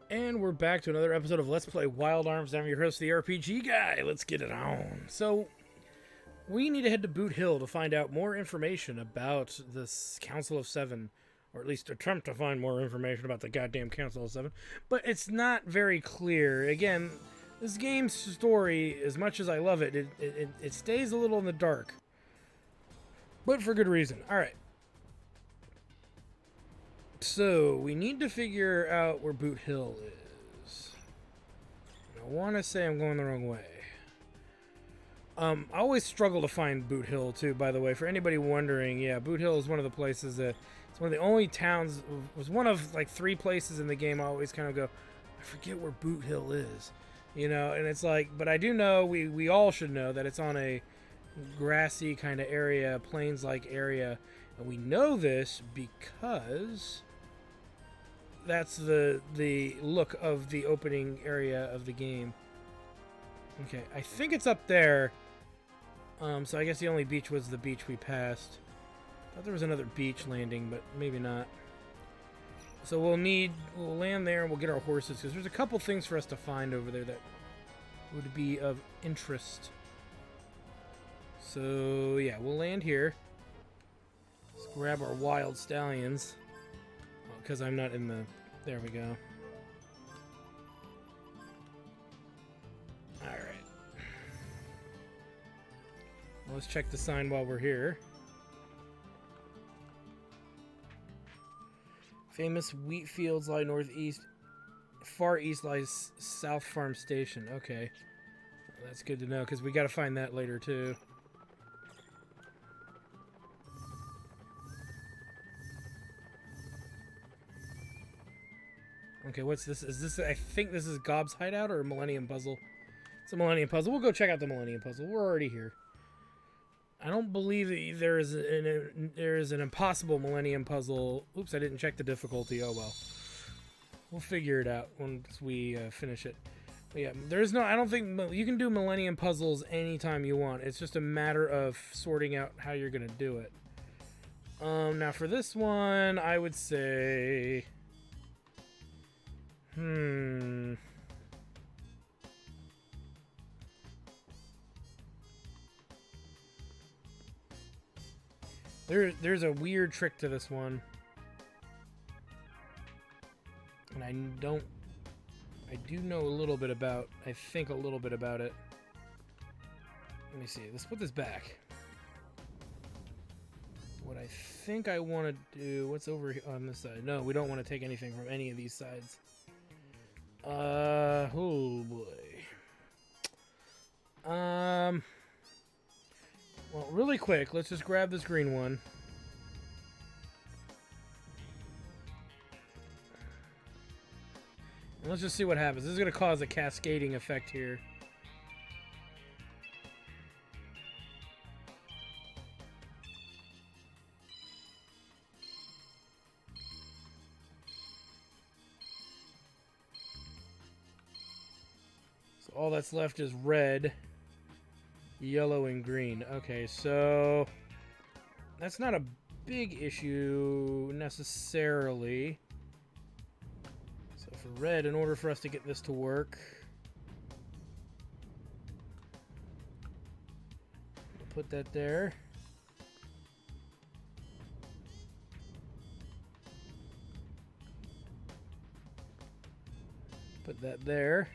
And we're back to another episode of Let's Play Wild Arms. I'm your host, the RPG Guy. Let's get it on. So, we need to head to Boot Hill to find out more information about this Council of Seven. Or at least attempt to find more information about the goddamn Council of Seven. But it's not very clear. Again, this game's story, as much as I love it, it stays a little in the dark. But for good reason. Alright. So, we need to figure out where Boot Hill is. I want to say I'm going the wrong way. I always struggle to find Boot Hill, too, by the way. For anybody wondering, yeah, Boot Hill is one of the places that... It's one of the only towns... It was one of, like, 3 places in the game I always kind of go, I forget where Boot Hill is. You know, and it's like... But I do know, we all should know, that it's on a grassy kind of area, plains-like area. And we know this because... That's the look of the opening area of the game. Okay, I think it's up there. So I guess the only beach was the beach we passed. Thought there was another beach landing, but maybe not. So we'll land there and we'll get our horses, because there's a couple things for us to find over there that would be of interest. So yeah, we'll land here. Let's grab our wild stallions. Because I'm not in the... There we go. Alright. Well, let's check the sign while we're here. Famous wheat fields lie northeast. Far east lies South Farm Station. Okay. Well, that's good to know, because we got to find that later, too. Okay, what's this? Is this... I think this is Gob's hideout or a Millennium puzzle. It's a Millennium puzzle. We'll go check out the Millennium puzzle. We're already here. I don't believe that there is an impossible Millennium puzzle. Oops, I didn't check the difficulty. Oh well. We'll figure it out once we finish it. But yeah, there's no... I don't think... You can do Millennium puzzles anytime you want. It's just a matter of sorting out how you're going to do it. Now for this one, I would say... There's a weird trick to this one. And I do know a little bit about... I think a little bit about it. Let me see. Let's put this back. What I think I want to do... What's over here on this side? No, we don't want to take anything from any of these sides. Oh boy. Well, really quick, let's just grab this green one. And let's just see what happens. This is going to cause a cascading effect here. So all that's left is red, yellow, and green. Okay, so that's not a big issue necessarily. So for red, in order for us to get this to work, we'll put that there. Put that there.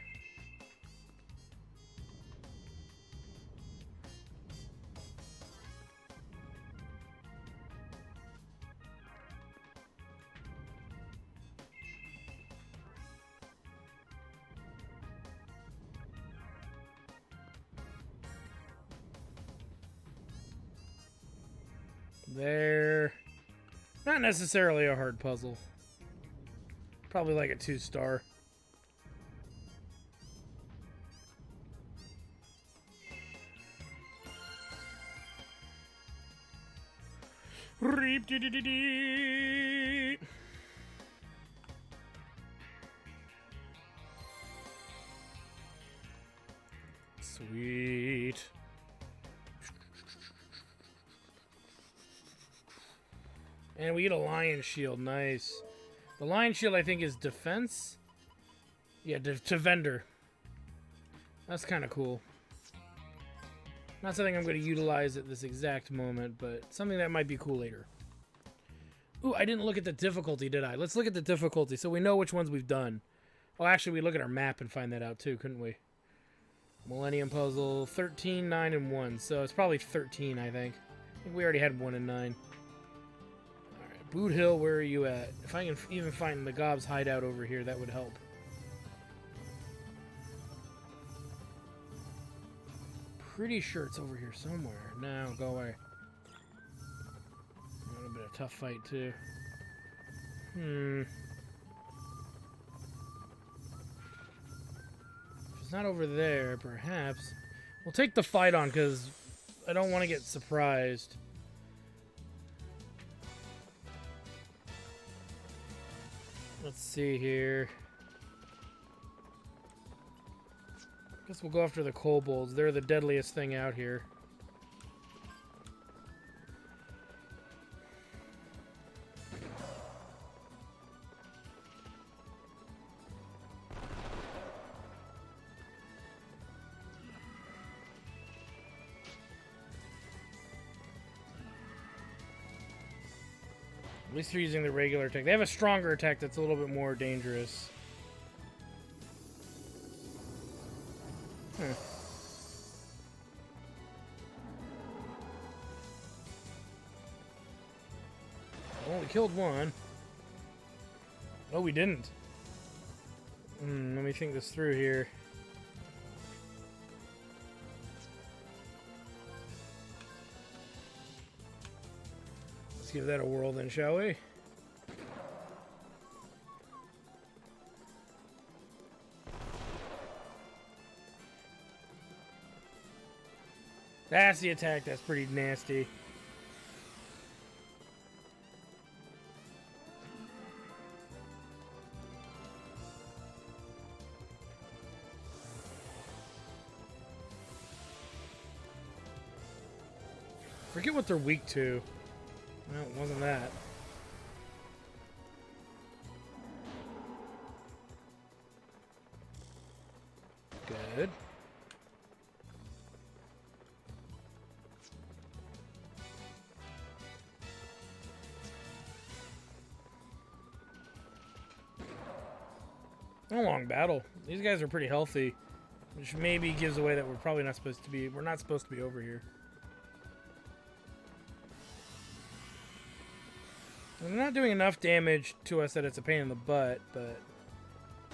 There. Not necessarily a hard puzzle. Probably like a 2-star. Sweet. And we get a lion shield. Nice. The lion shield, I think, is defense. Yeah, to vendor. That's kind of cool. Not something I'm going to utilize at this exact moment, but something that might be cool later. Ooh, I didn't look at the difficulty, did I? Let's look at the difficulty so we know which ones we've done. Oh, actually, we look at our map and find that out too, couldn't we? Millennium puzzle, 13, 9, and 1. So it's probably 13, I think. I think we already had 1 and 9. Alright, Boot Hill, where are you at? If I can even find the Gob's hideout over here, that would help. Pretty sure it's over here somewhere. No, go away. A little bit of a tough fight, too. If it's not over there, perhaps. We'll take the fight on, because I don't want to get surprised. Let's see here. Guess we'll go after the kobolds. They're the deadliest thing out here. At least they're using the regular attack. They have a stronger attack that's a little bit more dangerous. Huh. Only killed one. Oh, we didn't. Let me think this through here. Let's give that a whirl then, shall we? That's the attack. That's pretty nasty. Forget what they're weak to. No, it wasn't that. Good. A long battle. These guys are pretty healthy, which maybe gives away that we're probably not supposed to be. We're not supposed to be over here. They're not doing enough damage to us that it's a pain in the butt, but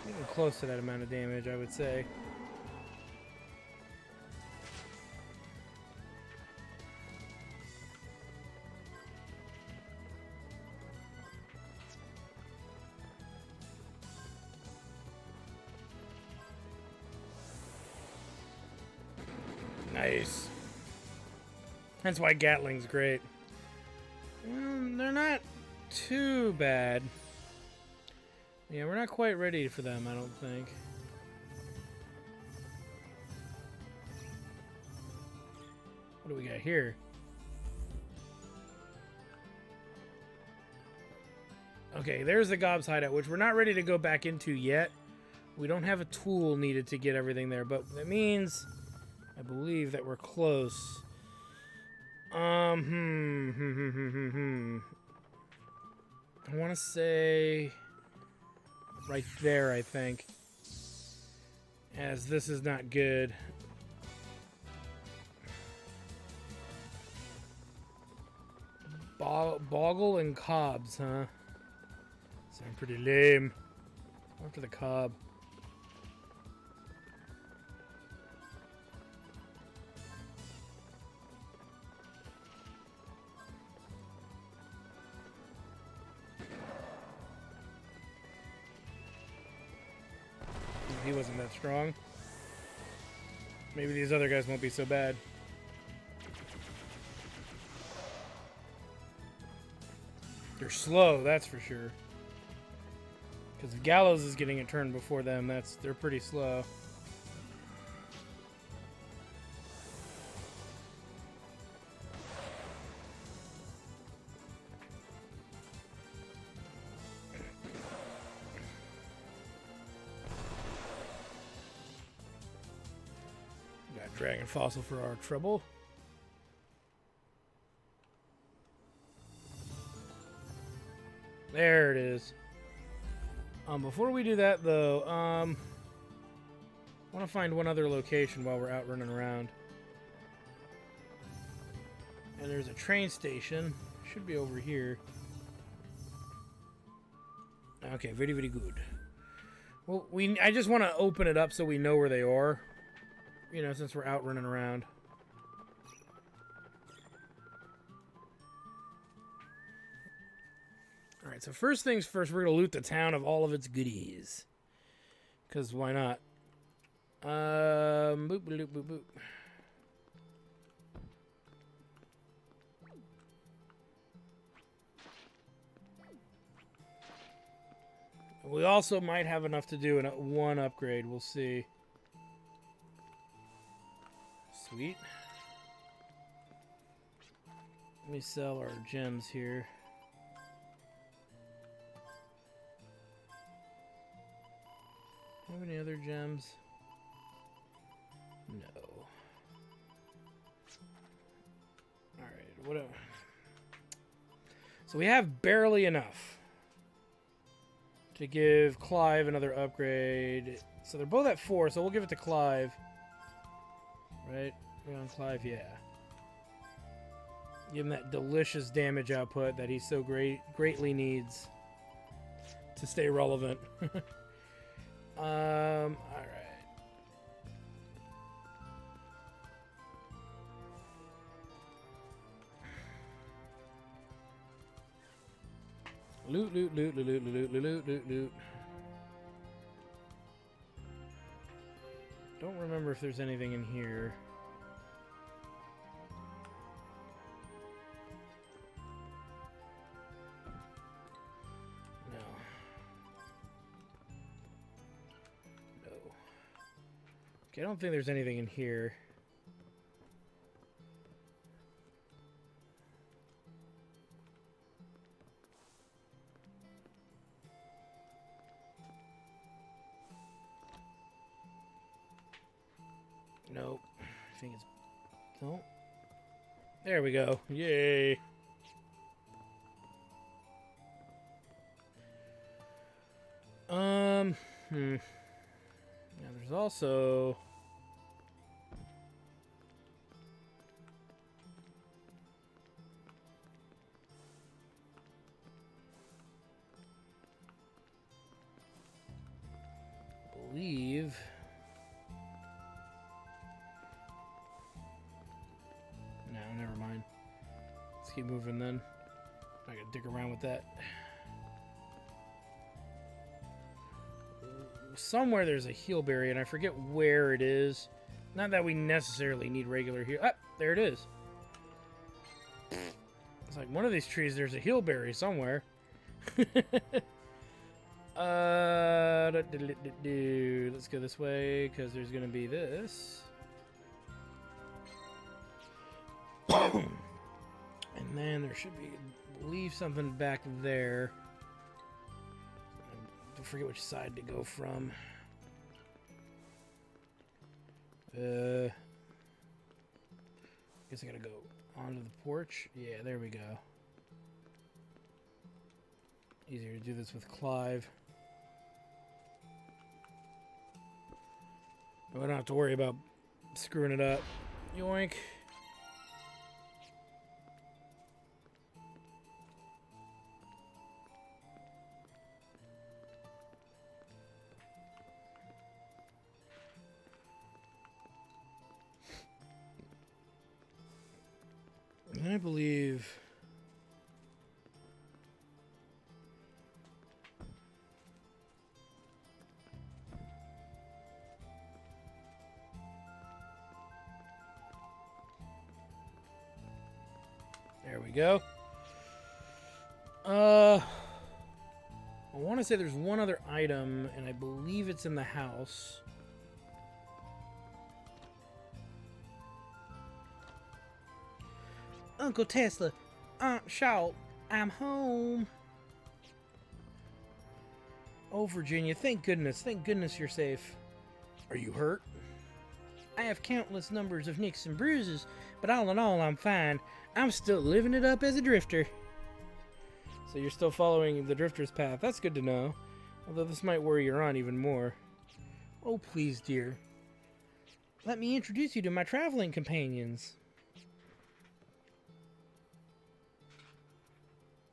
getting close to that amount of damage, I would say. Nice. That's why Gatling's great. They're not too bad. Yeah, we're not quite ready for them, I don't think. What do we got here? Okay, there's the Gob's hideout, which we're not ready to go back into yet. We don't have a tool needed to get everything there, but that means I believe that we're close. I want to say right there, I think. As this is not good. Boggle and cobs, huh? Sound pretty lame. After the cob. He wasn't that strong. Maybe these other guys won't be so bad. They're slow, that's for sure. Because if Gallows is getting a turn before them, they're pretty slow. dragon fossil for our trouble. There it is. Before we do that, though, I want to find one other location while we're out running around. And there's a train station. Should be over here. Okay, very, very good. Well, I just want to open it up so we know where they are. You know, since we're out running around. Alright, so first things first, we're going to loot the town of all of its goodies. Because why not? Boop, boop, boop, boop. We also might have enough to do one upgrade. We'll see. Sweet. Let me sell our gems here. Have any other gems? No. Alright, whatever. So we have barely enough to give Clive another upgrade. So they're both at 4, so we'll give it to Clive. Right? We're on Clive, yeah. Give him that delicious damage output that he so greatly needs to stay relevant. Alright. Loot, loot, loot, loot, loot, loot, loot, loot, loot, loot. Don't remember if there's anything in here. No. No. Okay, I don't think there's anything in here. Nope. I think it's... Nope. There we go. Yay. Now there's also... I believe... No, never mind. Let's keep moving then. I gotta dig around with that. Somewhere there's a healberry, and I forget where it is. Not that we necessarily need regular heal. Ah, there it is. It's like one of these trees, there's a healberry somewhere. Let's go this way, because there's going to be this. And then there should be, I believe, something back there. I forget which side to go from. Guess I gotta go onto the porch. Yeah, there we go. Easier to do this with Clive. I don't have to worry about screwing it up. Yoink. I believe there we go. I want to say there's one other item, and I believe it's in the house. Uncle Tesla, Aunt Shaw, I'm home. Oh, Virginia, thank goodness you're safe. Are you hurt? I have countless numbers of nicks and bruises, but all in all, I'm fine. I'm still living it up as a drifter. So you're still following the drifter's path. That's good to know. Although this might worry your aunt even more. Oh, please, dear. Let me introduce you to my traveling companions.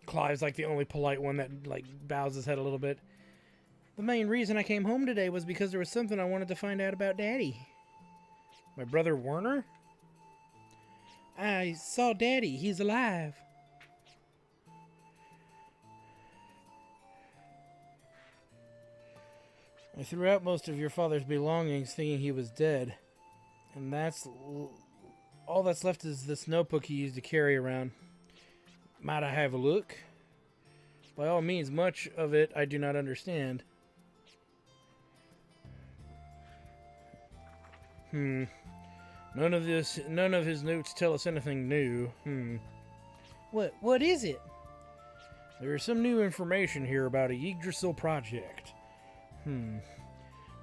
Clive's like the only polite one that bows his head a little bit. The main reason I came home today was because there was something I wanted to find out about Daddy. My brother Werner? I saw Daddy. He's alive. I threw out most of your father's belongings thinking he was dead. And that's... all that's left is this notebook he used to carry around. Might I have a look? By all means, much of it I do not understand. None of his notes tell us anything new. What is it? There is some new information here about a Yggdrasil project. The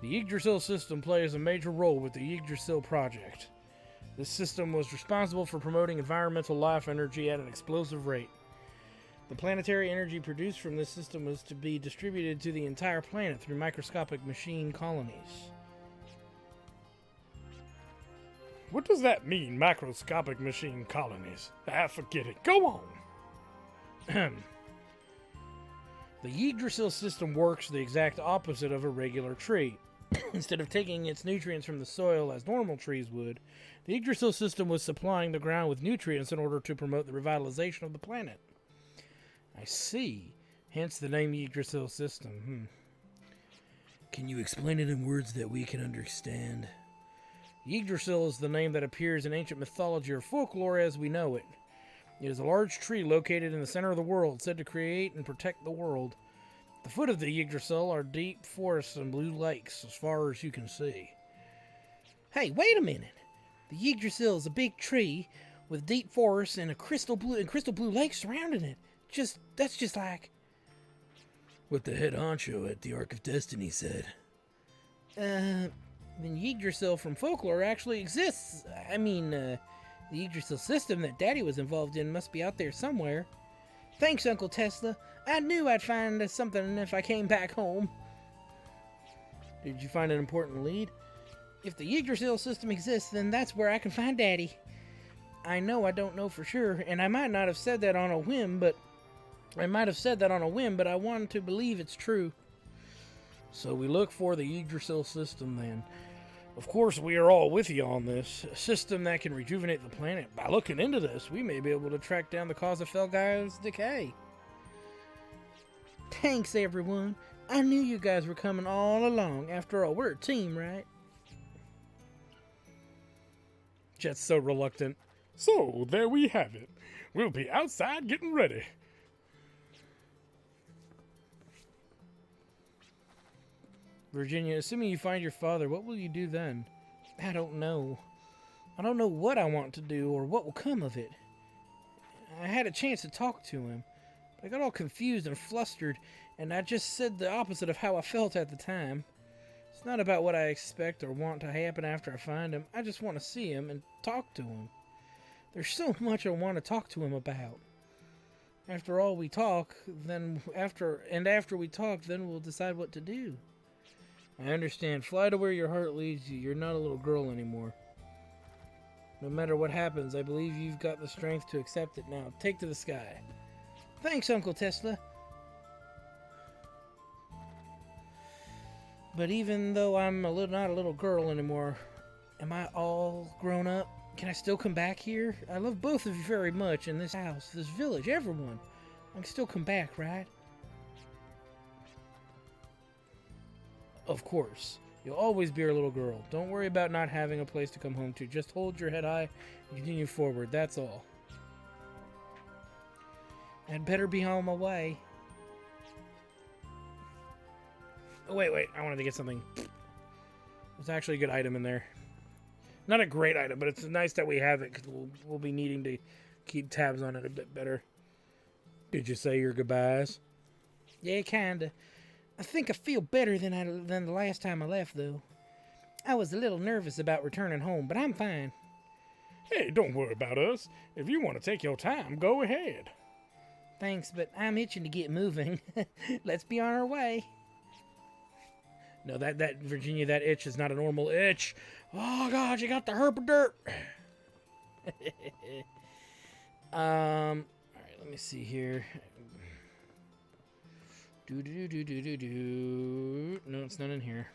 Yggdrasil system plays a major role with the Yggdrasil project. This system was responsible for promoting environmental life energy at an explosive rate. The planetary energy produced from this system was to be distributed to the entire planet through microscopic machine colonies. What does that mean, microscopic machine colonies? Forget it. Go on. The Yggdrasil system works the exact opposite of a regular tree. Instead of taking its nutrients from the soil as normal trees would, the Yggdrasil system was supplying the ground with nutrients in order to promote the revitalization of the planet. I see. Hence the name Yggdrasil system. Can you explain it in words that we can understand? Yggdrasil is the name that appears in ancient mythology or folklore as we know it. It is a large tree located in the center of the world, said to create and protect the world. At the foot of the Yggdrasil are deep forests and blue lakes, as far as you can see. Hey, wait a minute! The Yggdrasil is a big tree with deep forests and crystal blue lakes surrounding it. That's just like what the head honcho at the Ark of Destiny said. Then Yggdrasil from folklore actually exists. I mean, the Yggdrasil system that Daddy was involved in must be out there somewhere. Thanks, Uncle Tesla. I knew I'd find something if I came back home. Did you find an important lead? If the Yggdrasil system exists, then that's where I can find Daddy. I know I don't know for sure, and I might not have said that on a whim, but I want to believe it's true. So we look for the Yggdrasil system then. Of course, we are all with you on this. A system that can rejuvenate the planet. By looking into this, we may be able to track down the cause of Felgai's decay. Thanks, everyone. I knew you guys were coming all along. After all, we're a team, right? Jet's so reluctant. So, there we have it. We'll be outside getting ready. Virginia, assuming you find your father, what will you do then? I don't know. I don't know what I want to do or what will come of it. I had a chance to talk to him, but I got all confused and flustered, and I just said the opposite of how I felt at the time. It's not about what I expect or want to happen after I find him. I just want to see him and talk to him. There's so much I want to talk to him about. After all, we talk, after we talk, then we'll decide what to do. I understand. Fly to where your heart leads you. You're not a little girl anymore. No matter what happens, I believe you've got the strength to accept it now. Take to the sky. Thanks, Uncle Tesla. But even though I'm not a little girl anymore, am I all grown up? Can I still come back here? I love both of you very much, in this house, this village, everyone. I can still come back, right? Of course. You'll always be our little girl. Don't worry about not having a place to come home to. Just hold your head high and continue forward. That's all. I'd better be on my way. Oh, wait. I wanted to get something. There's actually a good item in there. Not a great item, but it's nice that we have it because we'll be needing to keep tabs on it a bit better. Did you say your goodbyes? Yeah, kinda. I think I feel better than the last time I left, though. I was a little nervous about returning home, but I'm fine. Hey, don't worry about us. If you want to take your time, go ahead. Thanks, but I'm itching to get moving. Let's be on our way. No, that Virginia, that itch is not a normal itch. Oh God, you got the herpaderp. All right, let me see here. No, it's not in here.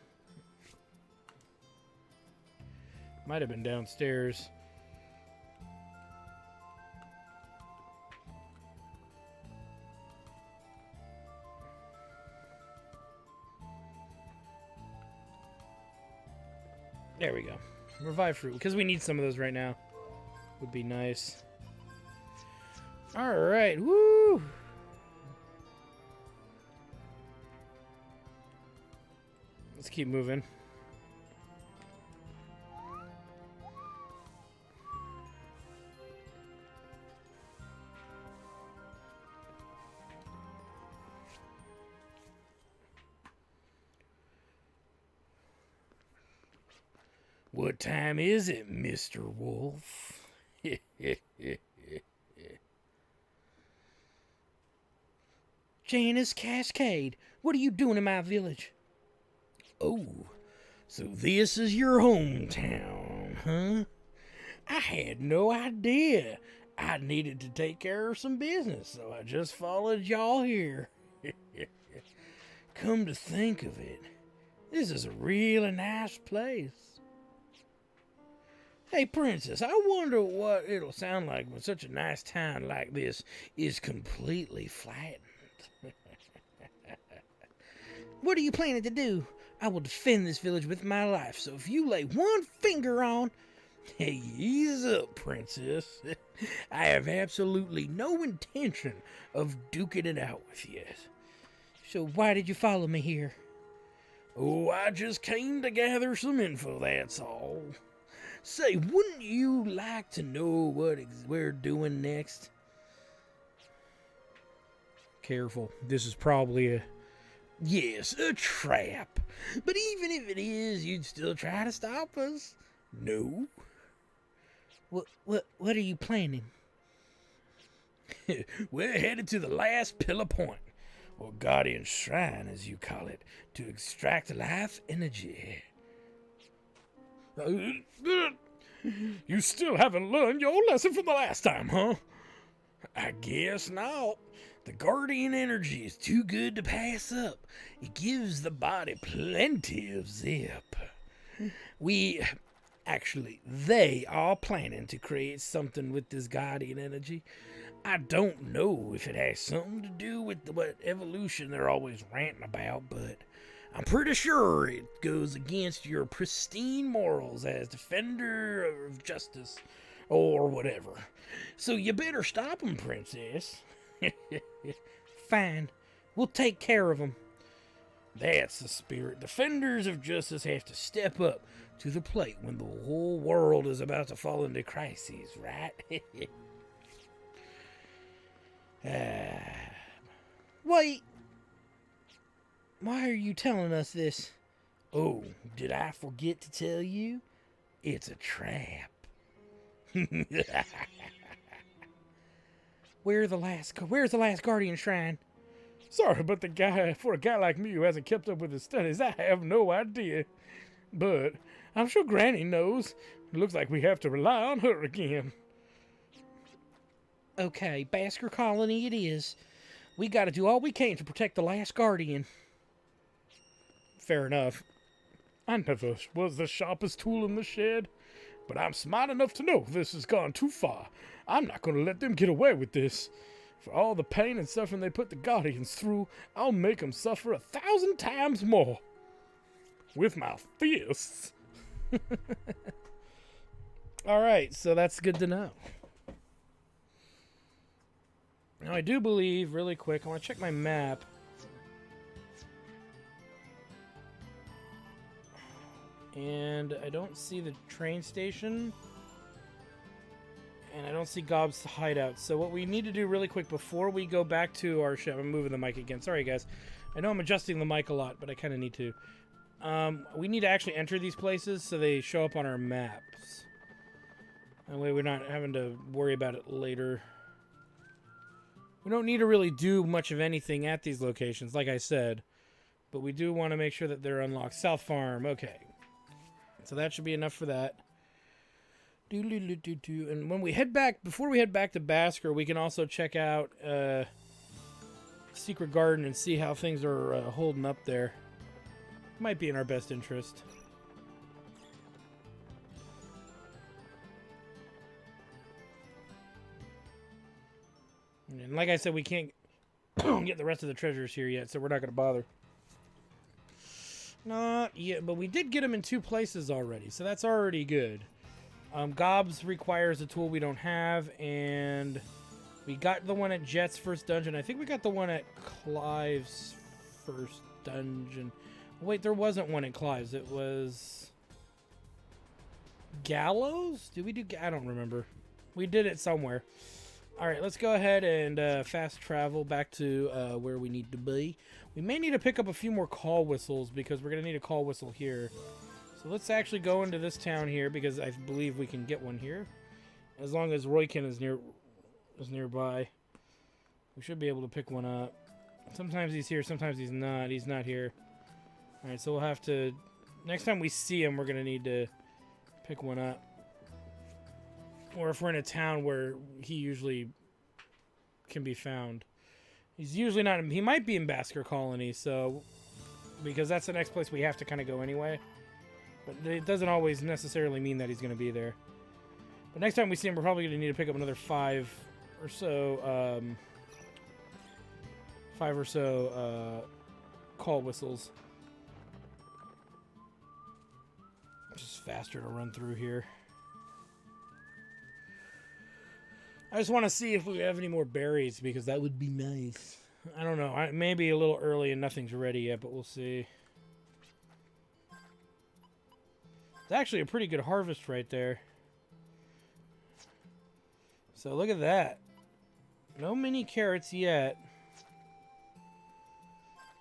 Might have been downstairs. There we go. Revive fruit, because we need some of those right now. Would be nice. Alright, woo! Let's keep moving. What time is it, Mr. Wolf? Janice Cascade, what are you doing in my village? Oh, so this is your hometown, huh? I had no idea. I needed to take care of some business, so I just followed y'all here. Come to think of it, this is a really nice place. Hey, Princess, I wonder what it'll sound like when such a nice town like this is completely flattened. What are you planning to do? I will defend this village with my life, so if you lay one finger on... Hey, ease up, Princess. I have absolutely no intention of duking it out with you. So why did you follow me here? Oh, I just came to gather some info, that's all. Say, wouldn't you like to know what we're doing next? Careful, this is probably a... Yes, a trap. But even if it is, you'd still try to stop us? No. What are you planning? We're headed to the last pillar point, or guardian shrine as you call it, to extract life energy. You still haven't learned your lesson from the last time, huh? I guess not. The guardian energy is too good to pass up. It gives the body plenty of zip. They are planning to create something with this guardian energy. I don't know if it has something to do with what evolution they're always ranting about, but I'm pretty sure it goes against your pristine morals as defender of justice or whatever. So you better stop them, Princess. Fine. We'll take care of them. That's the spirit. Defenders of justice have to step up to the plate when the whole world is about to fall into crises, right? Wait. Why are you telling us this? Oh, did I forget to tell you? It's a trap. Where's the last guardian shrine? Sorry, but for a guy like me who hasn't kept up with his studies, I have no idea. But I'm sure Granny knows. It looks like we have to rely on her again. Okay, Basker Colony it is. We gotta do all we can to protect the last guardian. Fair enough. I never was the sharpest tool in the shed, but I'm smart enough to know this has gone too far. I'm not going to let them get away with this. For all the pain and suffering they put the Guardians through, I'll make them suffer 1,000 times more. With my fists. Alright, so that's good to know. Now I do believe, really quick, I want to check my map. And I don't see the train station. And I don't see Gob's hideout. So what we need to do really quick before we go back to our ship... I'm moving the mic again. Sorry, guys. I know I'm adjusting the mic a lot, but I kind of need to. We need to actually enter these places so they show up on our maps. That way we're not having to worry about it later. We don't need to really do much of anything at these locations, like I said. But we do want to make sure that they're unlocked. South Farm, okay. So that should be enough for that. And when we head back, before we head back to Basker, we can also check out Secret Garden and see how things are holding up there. Might be in our best interest. And like I said, we can't get the rest of the treasures here yet, so we're not going to bother. Not yet, but we did get them in 2 places already, so that's already good. Gobs requires a tool we don't have, and we got the one at Jet's first dungeon. I think we got the one at Clive's first dungeon. Wait, there wasn't one at Clive's. It was Gallows? Did we do? I don't remember. We did it somewhere. All right, let's go ahead and fast travel back to where we need to be. We may need to pick up a few more call whistles because we're going to need a call whistle here. So let's actually go into this town here because I believe we can get one here. As long as Roykin is nearby, we should be able to pick one up. Sometimes he's here, sometimes he's not. He's not here. All right, so we'll have to... Next time we see him, we're going to need to pick one up. Or if we're in a town where he usually can be found. He's usually not... He might be in Basker Colony, so... Because that's the next place we have to kind of go anyway. But it doesn't always necessarily mean that he's going to be there. But next time we see him, we're probably going to need to pick up another 5 or so... 5 or so call whistles. Just faster to run through here. I just want to see if we have any more berries, because that would be nice. I don't know. It may be a little early and nothing's ready yet, but we'll see. It's actually a pretty good harvest right there. So look at that. No mini carrots yet.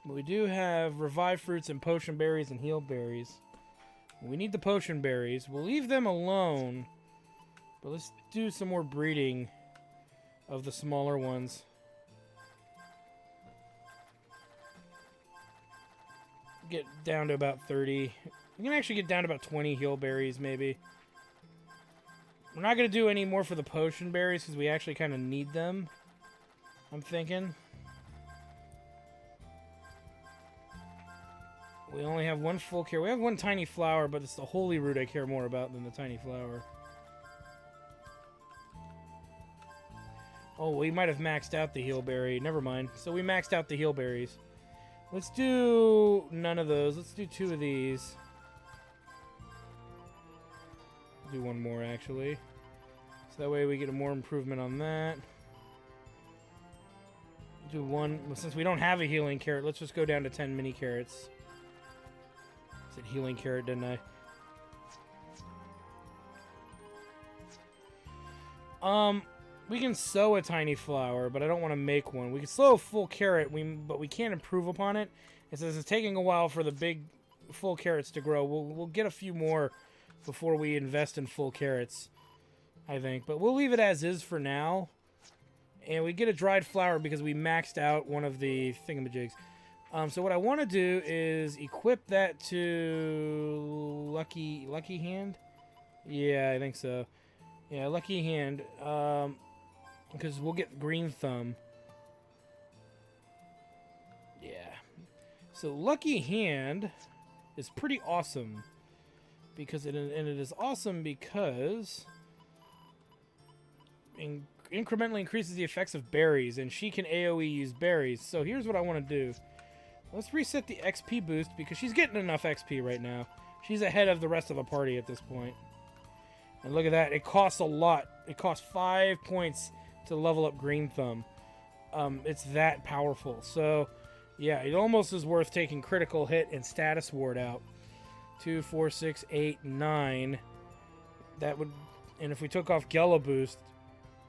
But we do have revived fruits and potion berries and heal berries. We need the potion berries. We'll leave them alone. But let's do some more breeding of the smaller ones. Get down to about 30. We can actually get down to about 20 heal berries, maybe. We're not going to do any more for the potion berries because we actually kind of need them, I'm thinking. We only have 1 full care. We have 1 tiny flower, but it's the holy root I care more about than the tiny flower. Oh, we might have maxed out the heal berry. Never mind. So we maxed out the heal berries. Let's do none of those. Let's do 2 of these. Do 1 more, actually. So that way we get a more improvement on that. Do 1. Since we don't have a healing carrot, let's just go down to 10 mini carrots. I said healing carrot, didn't I? We can sow a tiny flower, but I don't want to make one. We can sow a full carrot, but we can't improve upon it. It says it's taking a while for the big full carrots to grow. We'll get a few more before we invest in full carrots, I think. But we'll leave it as is for now. And we get a dried flower because we maxed out one of the thingamajigs. So what I want to do is equip that to Lucky Hand. Yeah, I think so. Yeah, Lucky Hand. Because we'll get Green Thumb. Yeah. So Lucky Hand is pretty awesome. Because it is awesome because incrementally increases the effects of berries, and she can AoE use berries. So here's what I want to do. Let's reset the XP boost because she's getting enough XP right now. She's ahead of the rest of the party at this point. And look at that. It costs a lot. It costs 5 points to level up Green Thumb. It's that powerful. So, yeah, it almost is worth taking Critical Hit and Status Ward out. 2, 4, 6, 8, 9. That would... And if we took off Gala Boost,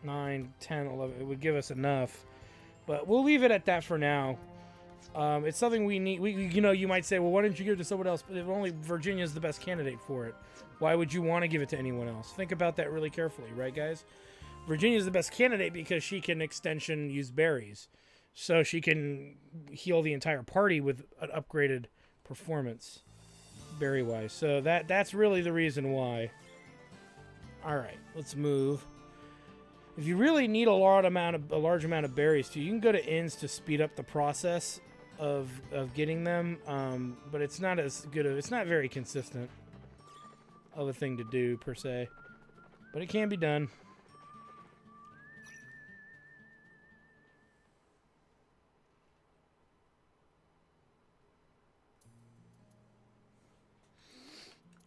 9, 10, 11, it would give us enough. But we'll leave it at that for now. It's something we need. You know, you might say, well, why didn't you give it to someone else? But if only Virginia's the best candidate for it, why would you want to give it to anyone else? Think about that really carefully, right, guys? Virginia's the best candidate because she can extension use berries. So she can heal the entire party with an upgraded performance, berry-wise. So that's really the reason why. All right, let's move. If you really need a large amount of berries, too, you can go to inns to speed up the process of getting them. But it's not as good. It's not very consistent of a thing to do per se, but it can be done.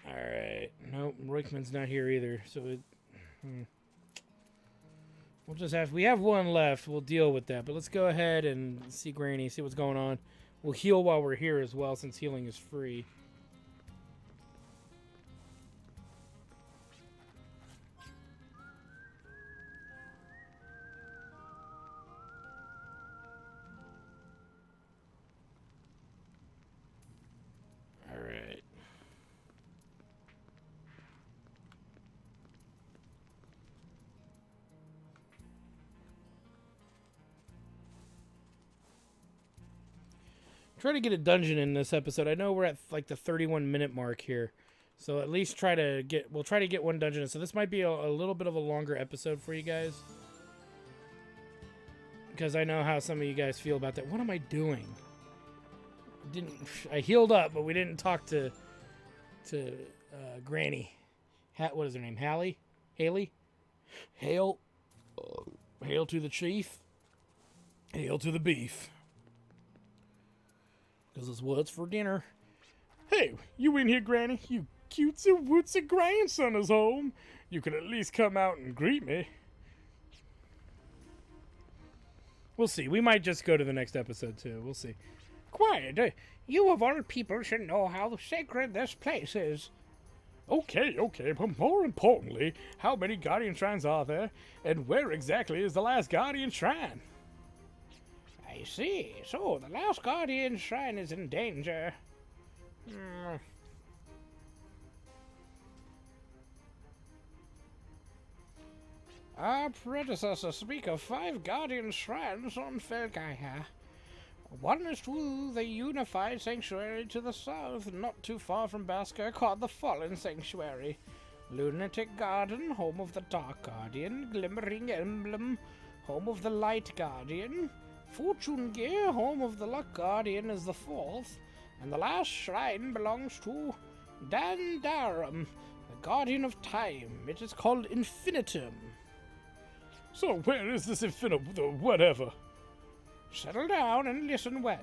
Alright. Nope, Roykman's not here either, so we'll just have... We have one left, we'll deal with that. But let's go ahead and see Granny, see what's going on. We'll heal while we're here as well, since healing is free. Alright. Try to get a dungeon in this episode. I know we're at like the 31-minute mark here, so at least we'll try to get one dungeon in. So this might be a little bit of a longer episode for you guys, because I know how some of you guys feel about that. What am I doing? I healed up, but we didn't talk to Granny. What is her name? Haley? Hail to the chief. Hail to the beef. Because it's what's for dinner. Hey, you in here, Granny? You cutesy wootsy grandson is home. You could at least come out and greet me. We'll see. We might just go to the next episode, too. We'll see. Quiet. You of all people should know how sacred this place is. Okay, but more importantly, how many Guardian Shrines are there? And where exactly is the last Guardian Shrine? I see. So, the last Guardian Shrine is in danger. Our predecessors speak of 5 Guardian Shrines on Felgaia. One is to the Unified Sanctuary to the south, not too far from Basker, called the Fallen Sanctuary. Lunatic Garden, home of the Dark Guardian. Glimmering Emblem, home of the Light Guardian. Fortune Gear, home of the Luck Guardian, is the 4th. And the last shrine belongs to Dandarum, the Guardian of Time. It is called Infinitum. So where is this whatever? Settle down and listen well.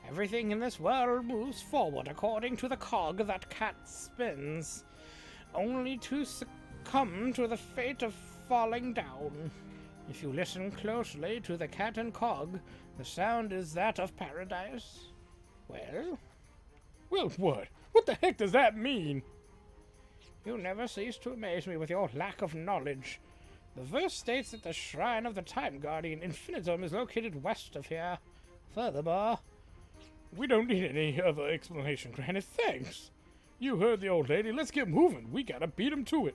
Everything in this world moves forward according to the cog that cat spins, only to succumb to the fate of falling down. If you listen closely to the cat and cog, the sound is that of paradise. Well? Well, what? What the heck does that mean? You never cease to amaze me with your lack of knowledge. The verse states that the Shrine of the Time Guardian, Infinitum, is located west of here. Furthermore... We don't need any other explanation, Granny. Thanks. You heard the old lady. Let's get moving. We gotta beat him to it.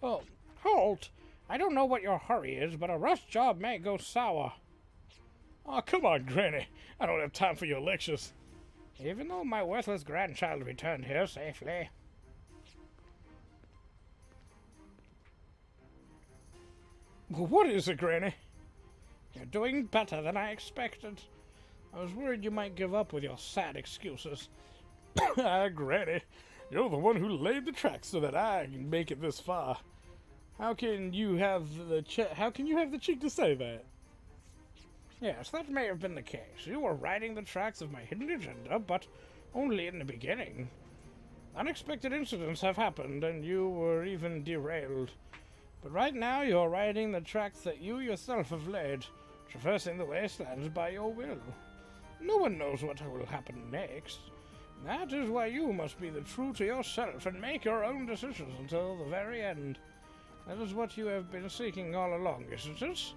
Oh, halt! I don't know what your hurry is, but a rushed job may go sour. Oh, come on, Granny. I don't have time for your lectures. Even though my worthless grandchild returned here safely. What is it, Granny? You're doing better than I expected. I was worried you might give up with your sad excuses. Granny, you're the one who laid the tracks so that I can make it this far. How can you have the cheek to say that? Yes, that may have been the case. You were riding the tracks of my hidden agenda, but only in the beginning. Unexpected incidents have happened, and you were even derailed. But right now you're riding the tracks that you yourself have laid, traversing the wastelands by your will. No one knows what will happen next. That is why you must be true to yourself and make your own decisions until the very end. That is what you have been seeking all along, isn't it?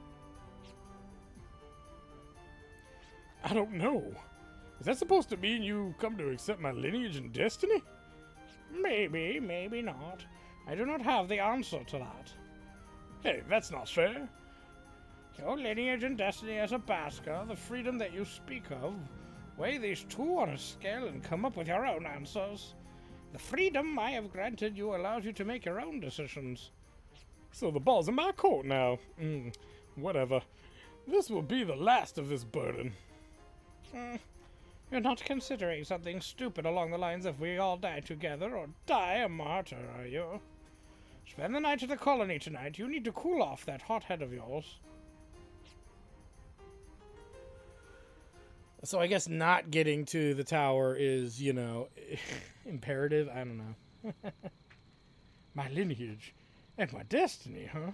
I don't know. Is that supposed to mean you come to accept my lineage and destiny? Maybe, maybe not. I do not have the answer to that. Hey, that's not fair. Your lineage and destiny as a Basker, the freedom that you speak of, weigh these two on a scale and come up with your own answers. The freedom I have granted you allows you to make your own decisions. So the ball's in my court now. Whatever. This will be the last of this burden. You're not considering something stupid along the lines of we all die together or die a martyr, are you? Spend the night at the colony tonight. You need to cool off that hot head of yours. So I guess not getting to the tower is, you know, imperative. I don't know. My lineage and my destiny, huh?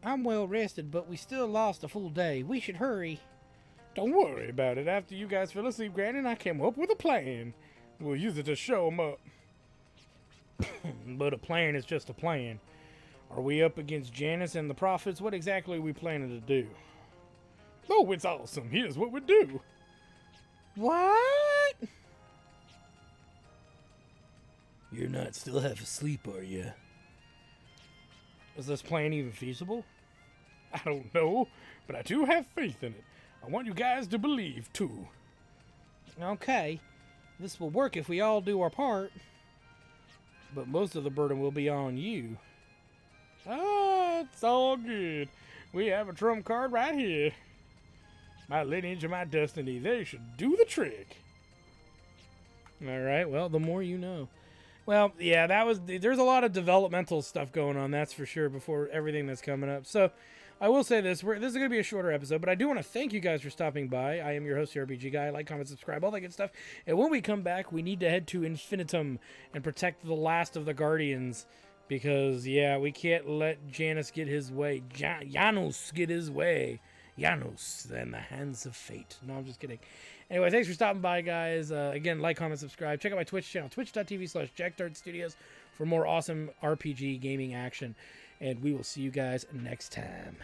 I'm well rested, but we still lost a full day. We should hurry. Don't worry about it. After you guys fell asleep, Granny, I came up with a plan. We'll use it to show 'em up. But a plan is just a plan. Are we up against Janice and the Prophets? What exactly are we planning to do? Oh, it's awesome. Here's what we do. What? You're not still half asleep, are you? Is this plan even feasible? I don't know, but I do have faith in it. I want you guys to believe, too. Okay. This will work if we all do our part. But most of the burden will be on you. Ah, it's all good. We have a trump card right here. My lineage and my destiny, they should do the trick. All right, well, the more you know. Well, yeah, there's a lot of developmental stuff going on, that's for sure, before everything that's coming up. So, I will say this, this is going to be a shorter episode, but I do want to thank you guys for stopping by. I am your host, the RPG Guy. Like, comment, subscribe, all that good stuff. And when we come back, we need to head to Infinitum and protect the last of the Guardians, because, yeah, we can't let Janice get his way. Janos get his way. Janos and the hands of fate. No, I'm just kidding. Anyway, thanks for stopping by, guys. Again, like, comment, subscribe. Check out my Twitch channel, twitch.tv/JackDartStudios for more awesome RPG gaming action. And we will see you guys next time.